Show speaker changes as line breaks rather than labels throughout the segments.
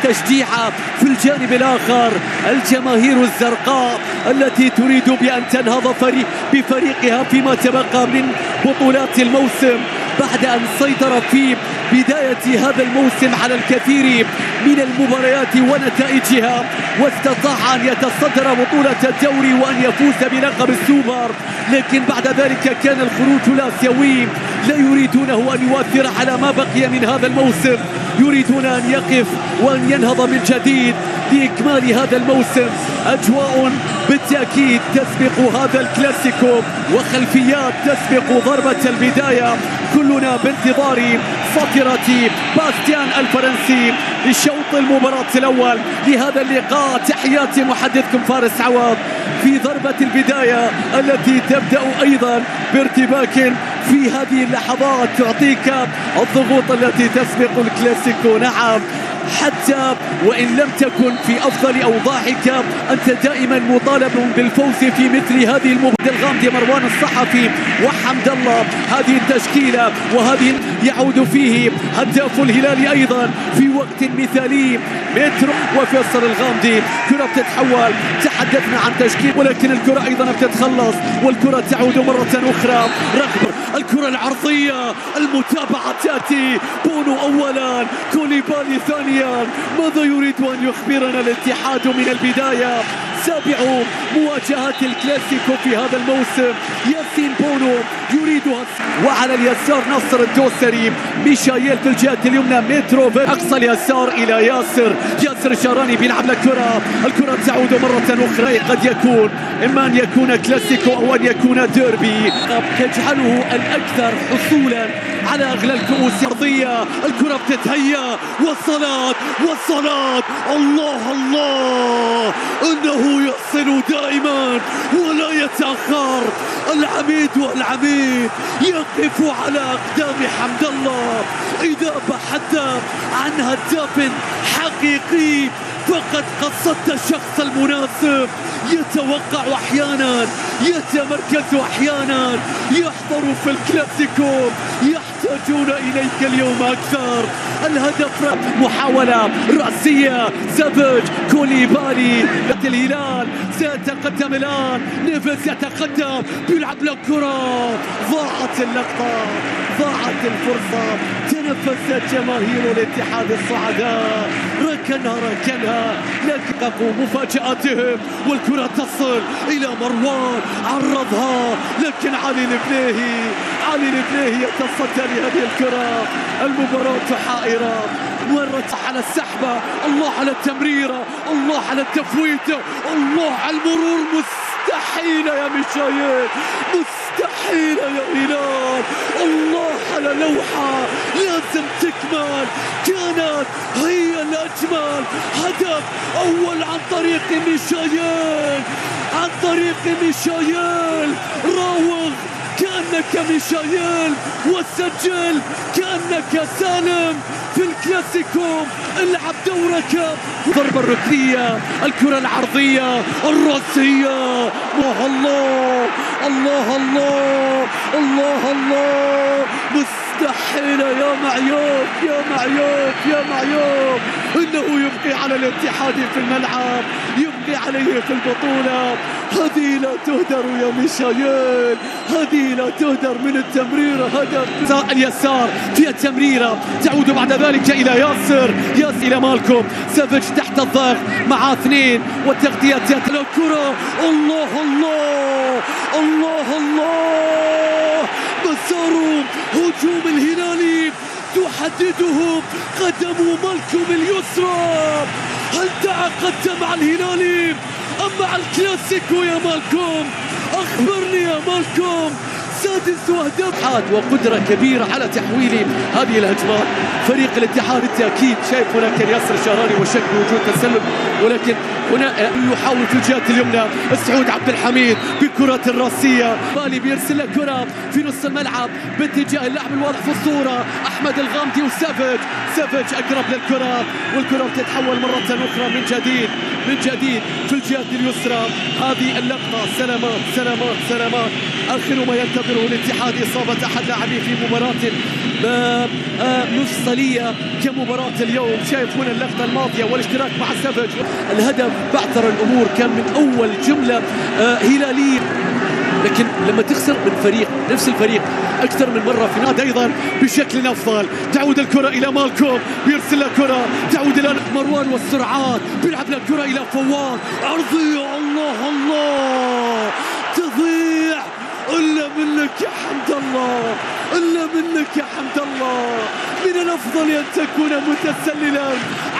تشجيعا في الجانب الآخر الجماهير الزرقاء التي تريد بأن تنهض بفريقها فيما تبقى من بطولات الموسم بعد أن سيطر في بداية هذا الموسم على الكثير من المباريات ونتائجها، واستطاع أن يتصدر بطولة الدوري وأن يفوز بلقب السوبر. لكن بعد ذلك كان الخروج الآسيوي لا يريدونه أن يؤثر على ما بقي من هذا الموسم، يريدون أن يقف وأن ينهض من جديد لإكمال هذا الموسم. أجواء بالتأكيد تسبق هذا الكلاسيكو وخلفيات تسبق ضربة البداية. كلنا بانتظار فترة باستيان الفرنسي لشوط المباراة الأول لهذا اللقاء. تحياتي محدثكم فارس عوض في ضربة البداية التي تبدأ أيضا بارتباك في هذه اللحظات تعطيك الضغوط التي تسبق الكلاسيكو. نعم، حتى وإن لم تكن في أفضل أوضاعك أنت دائما مطالب بالفوز في مثل هذه المباراة. الغامدي مروان الصحفي وحمد الله هذه التشكيلة، وهذه يعود فيه هداف الهلال أيضا في وقت مثالي مترو وفيصل الغامدي. كرة بتتحول، تحدثنا عن تشكيل ولكن الكرة أيضا بتتخلص والكرة تعود مرة أخرى رغم الكرة العرضية. المتابعة تأتي، بونو أولا، كوليبالي ثانيا. ماذا يريد أن يخبرنا الاتحاد من البداية؟ سابع مواجهات الكلاسيكو في هذا الموسم. ياسين بونو يريدها، وعلى اليسار نصر الدوسري، ميشايل في الجهة اليمنى، متروفيتش أقصى اليسار إلى ياسر شاراني بيلعب الكرة تعود مرة أخرى. قد يكون إما أن يكون كلاسيكو أو أن يكون ديربي يجعله الأكثر حصولا على أغلى الكؤوس الأرضية. الكرة بتتهيأ والصلاة الله إنه يصل دائما ولا يتأخر. العميد يقف على أقدام حمد الله. إذا بحثت عن هداف حقيقي فقد قصدت الشخص المناسب. يتوقع أحيانا، يتمركز أحيانا، يحضر في الكلاسيكو. يحتاجون إليك اليوم أكثر. الهدف محاولة رأسية، سافيتش، كوليبالي. الهلال سيتقدم الآن، نيفيز يتقدم بيلعب للكرة. ضاعت اللقطة، ضاعت الفرصة. تنفست جماهير الاتحاد الصعداء، ركنها لكن مفاجأتهم والكرة تصل إلى مروان، عرضها لكن علي البليهي يتصدى لهذه الكرة. المباراة حائرة، مرت على السحبة، الله على التمريرة، الله على التفويت، الله على المرور. مستحيل يا ميشايل، مستحيل يا هلال. الله على لوحة لازم تكمل، كانت هي الأجمل. هدف أول عن طريق ميشايل، راوغ كأنك ميشايل وسجل كأنك سالم في الكلاسيكو. العب دورك. ضربة الركنية، الكرة العرضية، الرأسية. الله مستحيل يا معيوب إنه يبقي على الاتحاد في الملعب، يبقي عليه في البطولة. هذه لا تهدر يا ميشايل، هذه لا تهدر من التمريرة. هدف اليسار في التمريرة تعود بعد ذلك إلى ياسر إلى مالكم. سافيتش تحت الضغط مع اثنين والتغطية الكرة. الله مسار هجوم الهلالي تحدده قدم مالكم اليسرى. هل تعاقدت مع الهلالي أم مع الكلاسيكو يا مالكم؟ أخبرني يا مالكم. سادس أهداف وقدرة كبيرة على تحويل هذه الهجمات. فريق الاتحاد بالتأكيد شايف هناك ياسر شاراني وشك بوجود تسلل، ولكن هنا يحاول في الجهة اليمنى سعود عبد الحميد بكرة الراسية. بالي بيرسل كرة في نص الملعب باتجاه اللاعب الواضح في الصورة أحمد الغامدي وسافيتش أقرب للكرة، والكرة بتتحول مرة أخرى من جديد في الجهة اليسرى. هذه اللقطة سلامات. آخر ما ينتظر يختبره الاتحاد إصابة أحد لاعبيه في مباراة مفصلية كمباراة اليوم. شايف هنا اللقطة الماضية والاشتراك مع سافج. الهدف بعثر الأمور كان من أول جملة هلالية، لكن لما تخسر من فريق نفس الفريق أكثر من مرة في هذا أيضا بشكل أفضل. تعود الكرة إلى مالكوم، بيرسل لها كرة تعود إلى مروان والسرعات، بيلعب لها الكرة إلى فواد، عرضية الله الله تضيع. إلا منك يا حمد الله، إلا منك يا حمد الله. من الأفضل أن تكون متسللا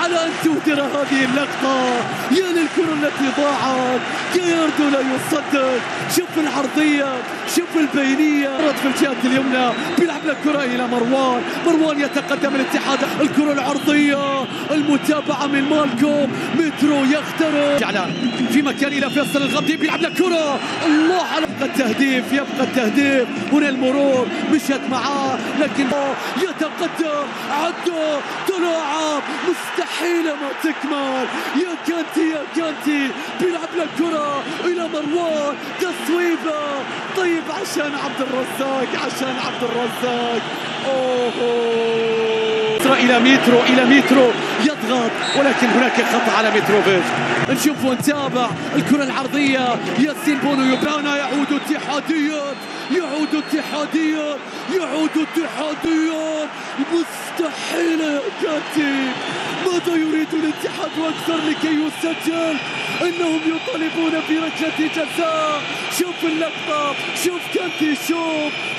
على أن تهدر هذه اللقطة. يا للكرة التي ضاعت، جاياردو لا يصدق. شوف العرضية، شوف البينية، في الجهة اليمنى بيلعب لك كرة إلى مروان، مروان يتقدم الاتحاد. الكرة العرضية المتابعة من مالكوم، مترو يخترق جعلان في مكان إلى فيصل الغامدي، بيلعب لك كرة الله على التهديف. يبقى التهديف هنا، المرور مشت معاه لكن يتقدم، عدوا تلاعب مستحيلة ما تكمل. يا كانتي يا كانتي بيلعب لك كرة إلى مروان، تصويبة طيب عشان عبد الرزاق، عشان عبد الرزاق. إلى مترو، إلى مترو يضغط ولكن هناك خطأ على متروفيتش. نشوف ونتابع الكرة العرضية، ياسين بونو يبانا، يعود اتحاديا، يعود اتحاديا، يعود اتحاديا. مستحيل يا كاتي. ماذا يريد الاتحاد واكثر لكي يسجل؟ انهم يطالبون بركلة جزاء. شوف اللقطة، شوف كانتي،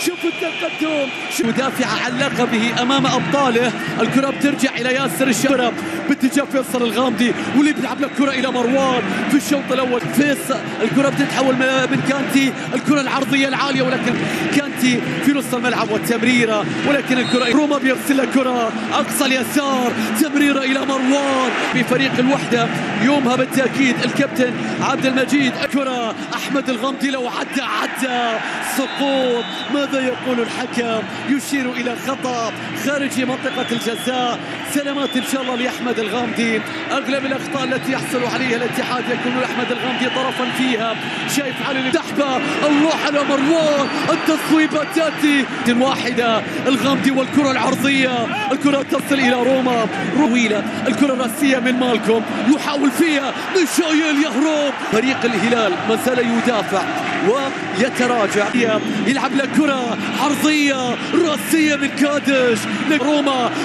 شوف التقدم. مدافع علق به امام ابطاله. الكرة بترجع الى ياسر الشبرة باتجاه فيصل الغامدي، واللي بيلعب لك كرة الى مروان في الشوط الاول. فيصل الكرة بتتحول من كانتي، الكرة العرضية العالية ولكن كانتي في نص الملعب والتمريرة، ولكن الكرة روما بيرسل كرة اقصى اليسار، تمريرة الى مروان. في فريق الوحدة يومها بالتأكيد الكابتن عبد المجيد. كرة احمد الغامدي لو عدى سقوط. ماذا يقول الحكم؟ يشير الى خطأ خارج منطقة الجزاء. سلامات ان شاء الله لاحمد الغامدي. اغلب الاخطاء التي يحصل عليها الاتحاد يكون احمد الغامدي طرفا فيها. شايف على السحبة الله على مروان، التصويبة تاتي واحدة. الغامدي والكرة العرضية، الكرة تصل الى روما طويلة. الكرة الرأسية من مالكوم يحاول فيها ميشايل يهرب. فريق الهلال ما زال يدافع ويتراجع. يلعب لك كرة عرضية رأسية من كادش.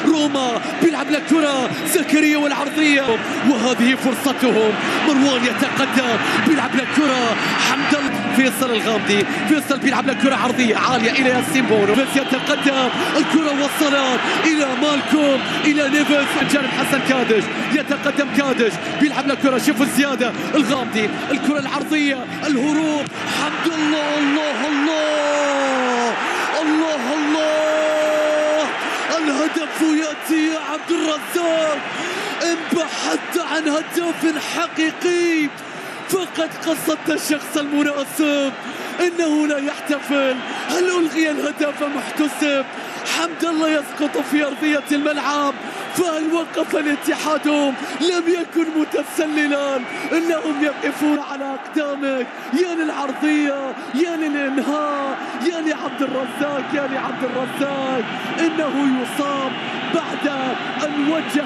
روما بيلعب لك كرة زكريا والعرضية، وهذه فرصتهم. مروان يتقدم بيلعب لك كرة حمد الله. فيصل الغامدي، فيصل بيلعب لك كرة عرضية عالية إلى ياسين بونو، بس يتقدم. الكرة وصلت إلى مالكوم، إلى نيفيس من جانب حسن كادش. يتقدم كادش بيلعب لك كرة، شوف الزيادة. الغامدي الكرة العرضية، الهروب حمد الله الله الله الله الله. الهدف يأتي يا عبد الرزاق. إن بحثت عن هدف حقيقي فقد قصدت الشخص المناسب. إنه لا يحتفل. هل ألغي الهدف أم احتسب؟ حمد الله يسقط في أرضية الملعب. فهل وقف الاتحاد؟ لم يكن متسللا، إنهم يقفون على أقدامك. يا للعرضية، يا للإنهاء، يا لعبد الرزاق، يا لعبد الرزاق. إنه يصاب بعد أن وجه